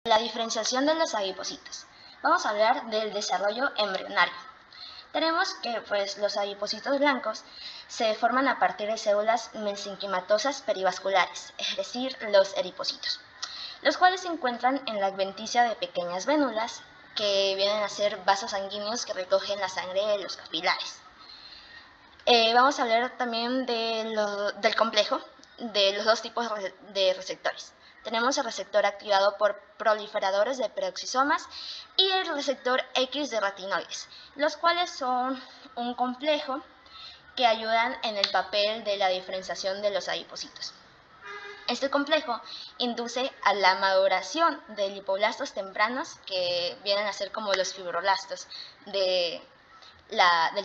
La diferenciación de los adipocitos. Vamos a hablar del desarrollo embrionario. Tenemos que los adipocitos blancos se forman a partir de células mesenquimatosas perivasculares, es decir, los eripocitos, los cuales se encuentran en la adventicia de pequeñas vénulas que vienen a ser vasos sanguíneos que recogen la sangre de los capilares. Vamos a hablar también del complejo de los dos tipos de receptores. Tenemos el receptor activado por proliferadores de peroxisomas y el receptor X de retinoides, los cuales son un complejo que ayudan en el papel de la diferenciación de los adipocitos. Este complejo induce a la maduración de lipoblastos tempranos, que vienen a ser como los fibroblastos del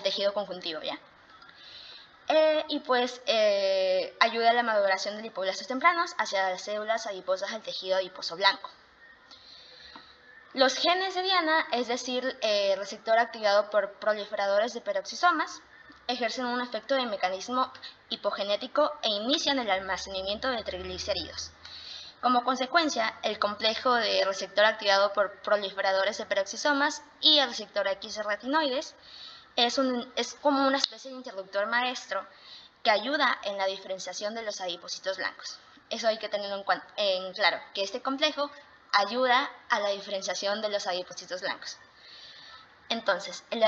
tejido conjuntivo, ¿ya? Ayuda a la maduración de lipoblastos tempranos hacia las células adiposas del tejido adiposo blanco. Los genes de diana, es decir, receptor activado por proliferadores de peroxisomas, ejercen un efecto de mecanismo hipogenético e inician el almacenamiento de triglicéridos. Como consecuencia, el complejo de receptor activado por proliferadores de peroxisomas y el receptor X de retinoides es como una especie de interruptor maestro que ayuda en la diferenciación de los adipocitos blancos. Eso hay que tenerlo en claro, que este complejo ayuda a la diferenciación de los adipocitos blancos. Entonces, el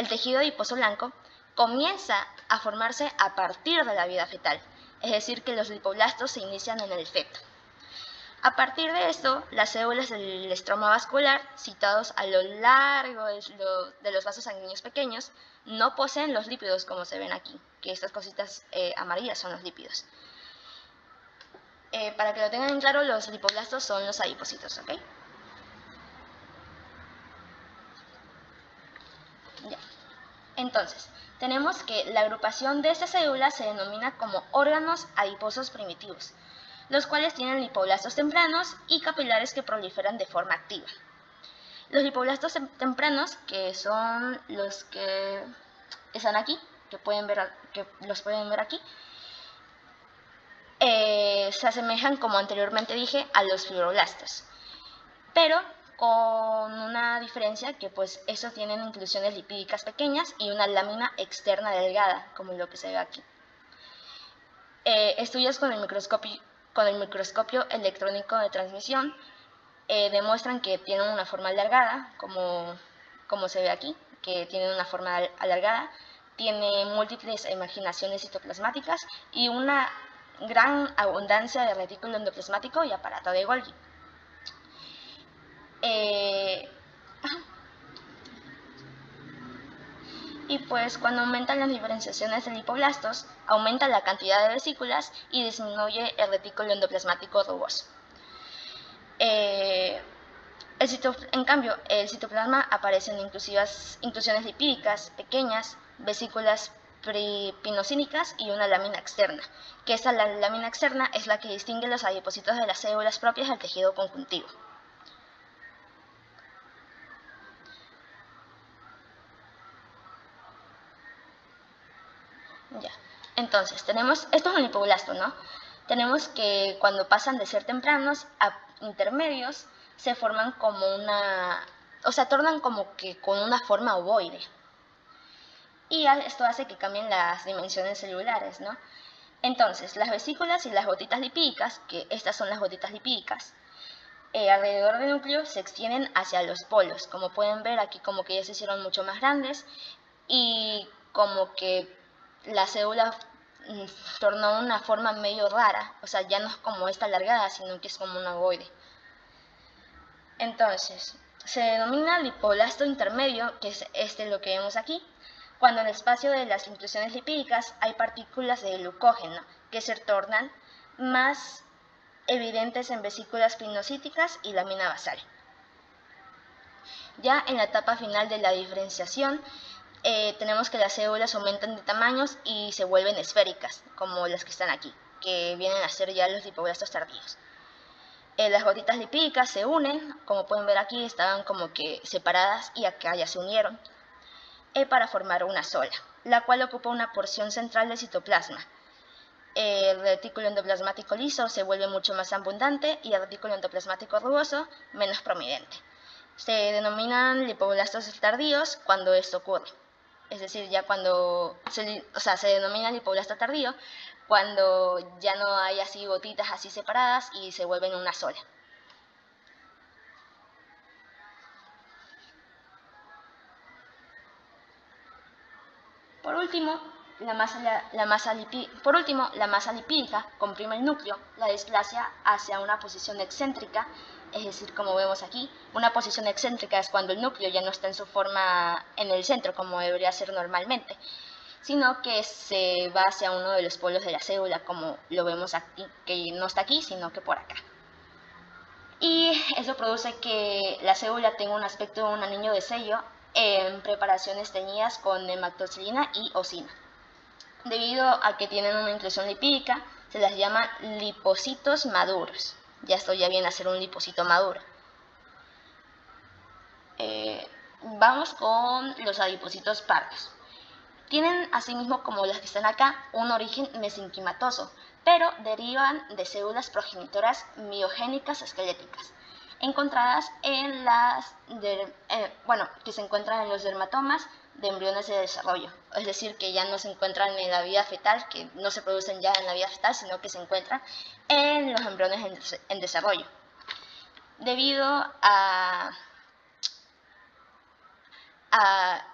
tejido adiposo blanco comienza a formarse a partir de la vida fetal, es decir, que los lipoblastos se inician en el feto. A partir de esto, las células del estroma vascular, situados a lo largo de los vasos sanguíneos pequeños, no poseen los lípidos como se ven aquí, que estas cositas amarillas son los lípidos. Para que lo tengan en claro, los lipoblastos son los adipocitos, ¿ok? Ya. Entonces, tenemos que la agrupación de estas células se denomina como órganos adiposos primitivos, los cuales tienen lipoblastos tempranos y capilares que proliferan de forma activa. Los lipoblastos tempranos, que son los que están aquí, que los pueden ver aquí, se asemejan, como anteriormente dije, a los fibroblastos, pero con una diferencia que estos tienen inclusiones lipídicas pequeñas y una lámina externa delgada, como lo que se ve aquí. Estudios con el microscopio electrónico de transmisión demuestran que tienen una forma alargada, como se ve aquí, que tienen una forma alargada, tiene múltiples imaginaciones citoplasmáticas y una gran abundancia de retículo endoplasmático y aparato de Golgi. Y cuando aumentan las diferenciaciones de lipoblastos, aumenta la cantidad de vesículas y disminuye el retículo endoplasmático rugoso. En cambio, el citoplasma aparecen inclusiones lipídicas pequeñas, vesículas pinocínicas y una lámina externa, que la lámina externa es la que distingue los adipocitos de las células propias del tejido conjuntivo. Ya. Entonces, esto es un lipoblasto, ¿no? Tenemos que cuando pasan de ser tempranos a intermedios, se forman tornan como que con una forma ovoide. Y esto hace que cambien las dimensiones celulares, ¿no? Entonces, las vesículas y las gotitas lipídicas, que estas son las gotitas lipídicas, alrededor del núcleo se extienden hacia los polos. Como pueden ver aquí, como que ya se hicieron mucho más grandes y como que la célula tornó una forma medio rara, o sea, ya no es como esta alargada, sino que es como un ovoide. Entonces, se denomina lipoblasto intermedio, que es lo que vemos aquí, cuando en el espacio de las inclusiones lipídicas hay partículas de glucógeno que se tornan más evidentes en vesículas pinocíticas y lámina basal. Ya en la etapa final de la diferenciación, tenemos que las células aumentan de tamaños y se vuelven esféricas, como las que están aquí, que vienen a ser ya los lipoblastos tardíos. Las gotitas lipídicas se unen, como pueden ver aquí, estaban como que separadas y acá ya se unieron, para formar una sola, la cual ocupa una porción central del citoplasma. el retículo endoplasmático liso se vuelve mucho más abundante y el retículo endoplasmático rugoso menos prominente. Se denominan lipoblastos tardíos cuando esto ocurre. Es decir, ya cuando se denomina lipoblasto tardío cuando ya no hay así gotitas así separadas y se vuelven una sola. Por último, la masa lipídica comprime el núcleo, la desplaza hacia una posición excéntrica, es decir, como vemos aquí, una posición excéntrica es cuando el núcleo ya no está en su forma en el centro, como debería ser normalmente, sino que se va hacia uno de los polos de la célula, como lo vemos aquí, que no está aquí, sino que por acá. Y eso produce que la célula tenga un aspecto de un anillo de sello en preparaciones teñidas con hematoxilina y osina. Debido a que tienen una inclusión lipídica, se las llama lipocitos maduros. Ya esto ya viene a ser un lipocito maduro. Vamos con los adipocitos pardos. Tienen, asimismo como las que están acá, un origen mesenquimatoso, pero derivan de células progenitoras miogénicas esqueléticas, encontradas en que se encuentran en los dermatomas de embriones de desarrollo. Es decir, que ya no se encuentran en la vida fetal, que no se producen ya en la vida fetal, sino que se encuentran en los embriones en desarrollo. Debido a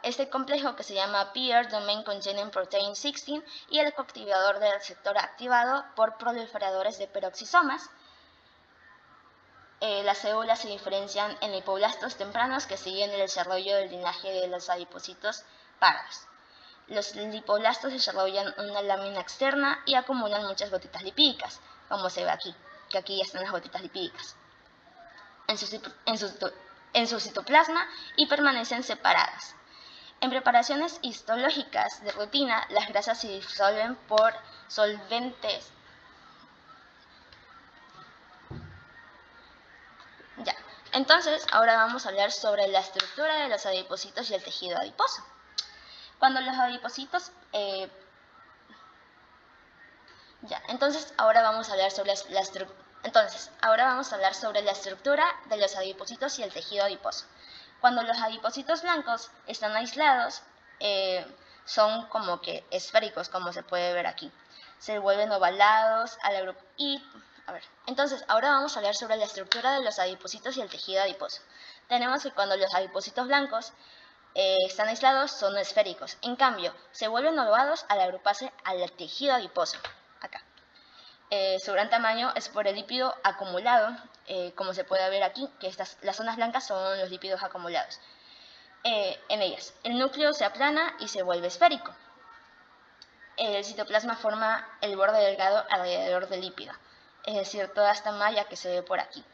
este complejo que se llama Peer Domain Containing Protein 16 y el coactivador del receptor activado por proliferadores de peroxisomas. Las células se diferencian en lipoblastos tempranos que siguen el desarrollo del linaje de los adipocitos pardos. Los lipoblastos desarrollan una lámina externa y acumulan muchas gotitas lipídicas, como se ve aquí, que aquí ya están las gotitas lipídicas en su citoplasma y permanecen separadas. En preparaciones histológicas de rutina, las grasas se disuelven por solventes. Ya, entonces ahora vamos a hablar sobre la estructura de los adipocitos y el tejido adiposo. Cuando los adipocitos ahora vamos a hablar sobre la estructura de los adipocitos y el tejido adiposo. Cuando los adipocitos blancos están aislados, son como que esféricos, como se puede ver aquí. Se vuelven ovalados entonces ahora vamos a hablar sobre la estructura de los adipocitos y el tejido adiposo. Tenemos que cuando los adipocitos blancos están aislados, son esféricos. En cambio, se vuelven ovados al agruparse al tejido adiposo. Acá. Su gran tamaño es por el lípido acumulado, como se puede ver aquí, que las zonas blancas son los lípidos acumulados en ellas. El núcleo se aplana y se vuelve esférico. El citoplasma forma el borde delgado alrededor del lípido, es decir, toda esta malla que se ve por aquí.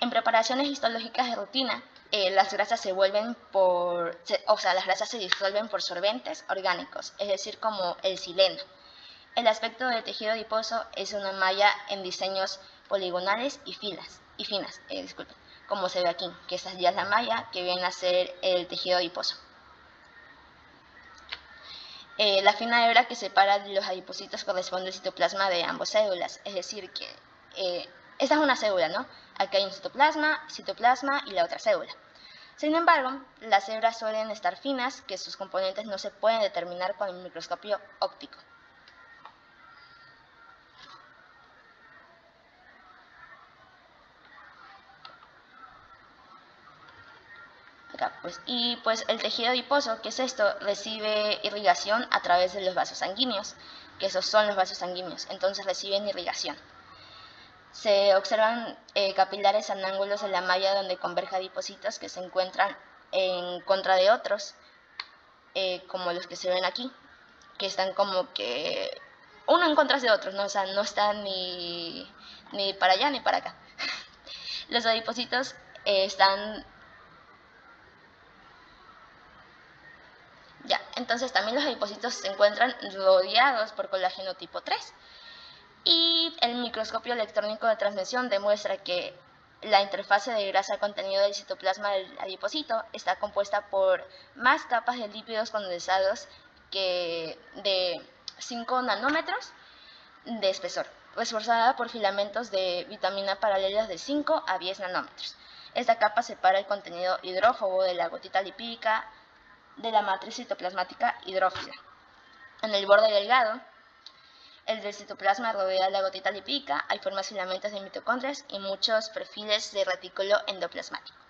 En preparaciones histológicas de rutina, las grasas se disuelven por solventes orgánicos, es decir, como el sileno. El aspecto del tejido adiposo es una malla en diseños poligonales y finas, como se ve aquí, que esta ya es la malla que viene a ser el tejido adiposo. La fina hebra que separa los adipocitos corresponde al citoplasma de ambas células, es decir, que esta es una célula, ¿no? Aquí hay un citoplasma y la otra célula. Sin embargo, las hebras suelen estar finas, que sus componentes no se pueden determinar con el microscopio óptico. Pues el tejido adiposo, ¿qué es esto? Recibe irrigación a través de los vasos sanguíneos, que esos son los vasos sanguíneos, entonces reciben irrigación. Se observan capilares en ángulos de la malla donde convergen adipocitos que se encuentran en contra de otros, como los que se ven aquí, que están como que uno en contra de otros, ¿no? O sea, no están ni para allá ni para acá. Los adipocitos están... entonces también los adipocitos se encuentran rodeados por colágeno tipo 3. Y el microscopio electrónico de transmisión demuestra que la interfase de grasa contenido del citoplasma del adipocito está compuesta por más capas de lípidos condensados que de 5 nanómetros de espesor, reforzada por filamentos de vitamina paralelos de 5 a 10 nanómetros. Esta capa separa el contenido hidrófobo de la gotita lipídica de la matriz citoplasmática hidrófila. En el borde delgado, el del citoplasma rodea la gotita lipídica, hay formas filamentos de mitocondrias y muchos perfiles de retículo endoplasmático.